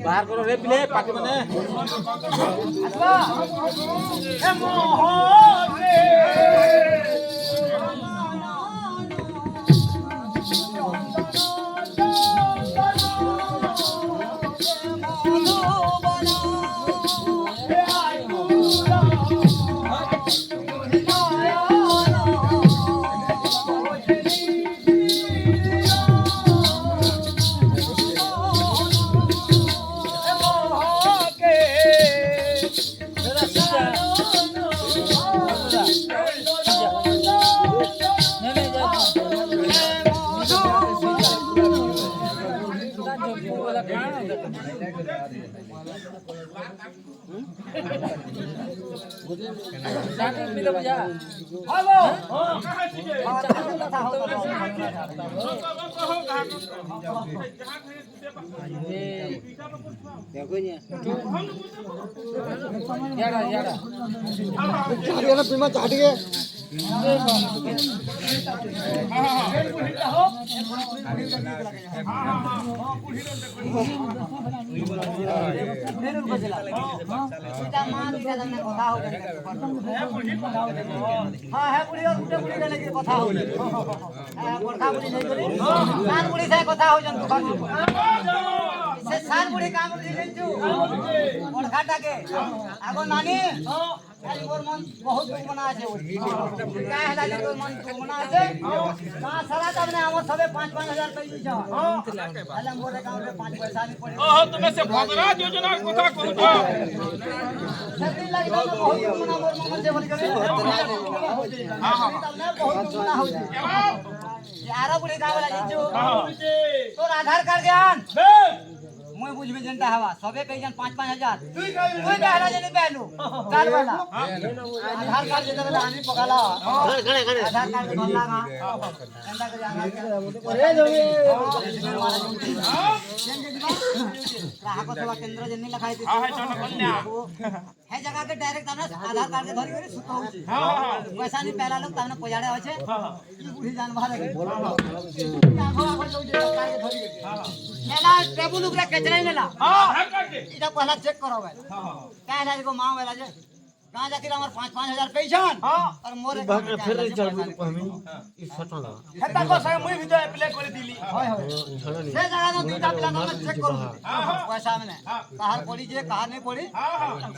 बाहर करो रे पिले पार्टी माने आगो नानी मोर मन बहुत दुगुना আছে का हैला जे मन दुगुना আছে का सारा तबने हम सबे 5-5 हजार पैसा हैला मोरे गांव रे 5 पैसा नहीं पड़े ओहो तुमे से भगरा योजना कथा कहू था सती लगी तो बहुत दुगुना मोर मन से बोल करे हां हां तबने बहुत दुगुना हो यारा बुढ़ी गांव वाला जिंजू तोर आधार कार्ड ज्ञान मैं बुझबे जनता हवा सबे कइजन 5-5 हजार तू कहला जने पहलू काल वाला आधार कार्ड जे देला आनी पकाला खड़े आधार कार्ड भरला ना जनता के जाना अरे जोगे ग्राहक सेवा केंद्र जने लिखाई थी हां है जगह के डायरेक्ट हमने आधार कार्ड के धरी करे सुत होची हां पैसा नहीं पहला लोग तमने पजाड़े होचे ई बुढ़ी जानवर है आगो आगो जो कार्ड के धरी हां मेला टेबुल ऊपर कचरा नेला हां इटा पहला चेक करो भाई का है को मां वाला जे कहां जाके हमर 5-5 हजार पैसान हां और मोरे फिर चल हम ई फटो लगा हेता को सय मुई भी तो अप्लाई करे दिली होय होय से जगह न दुटा प्लान में चेक करू पैसा में कहां पड़ी जे कहां नहीं पड़ी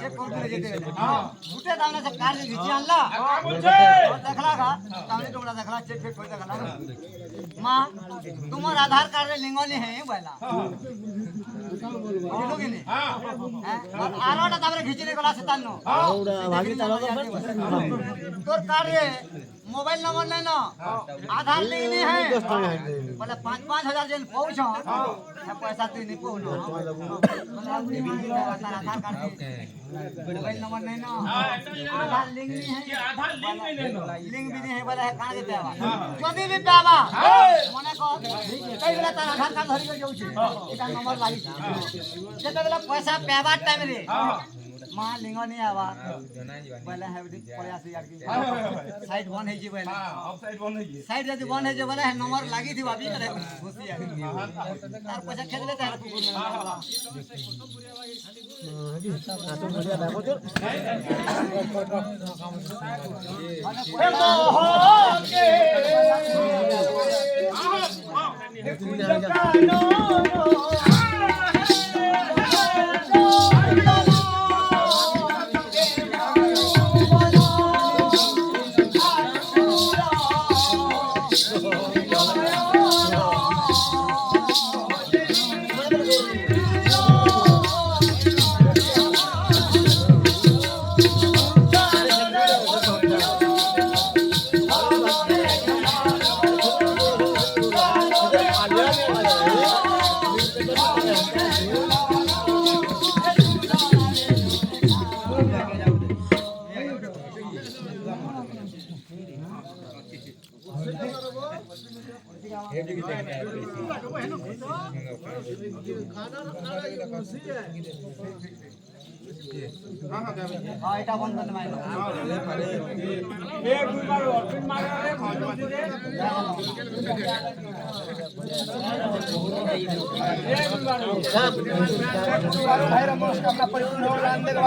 चेक कर दे जेते हां उठे दामने से कार्ड घिची आनला देखला का ताने टुकड़ा देखला चेक चेक कर देखला मां तुम्हारा आधार कार्ड रे लिंगोनी है बोला बोलोगे नहीं हां आरोटा ताबरे घिचने कोला से तानो भागी तालो तोर कार्य मोबाइल नंबर नहीं ना आधार लिंक नहीं है बोले 5,000 जन पहुंचो पैसा तू नहीं पहुंचो आधार कार्ड मोबाइल नंबर नहीं ना आधार लिंक नहीं है लिंक भी नहीं है बोले कहां के पेवा जदी भी पेवा मने को कई बेला तार आधार कार्ड धरि के जाउ छी एटा नंबर लागि जेते बेला पैसा पेवा टाइम रे मां लिंग नहीं आवा बोले है प्रयास यार की साइड बन है जी बोले हां साइड बन है जी साइड जदी बन है जे बोले नंबर लागि थी भाभी करे खुशी है तार पैसा खेद ले तार कुकुर में हाजी तो बढ़िया देखो तो हां एटा बंद बंद मार एक दो बार ऑप्शन मारो रे भाई रमोस का अपना परिचय नाम देगा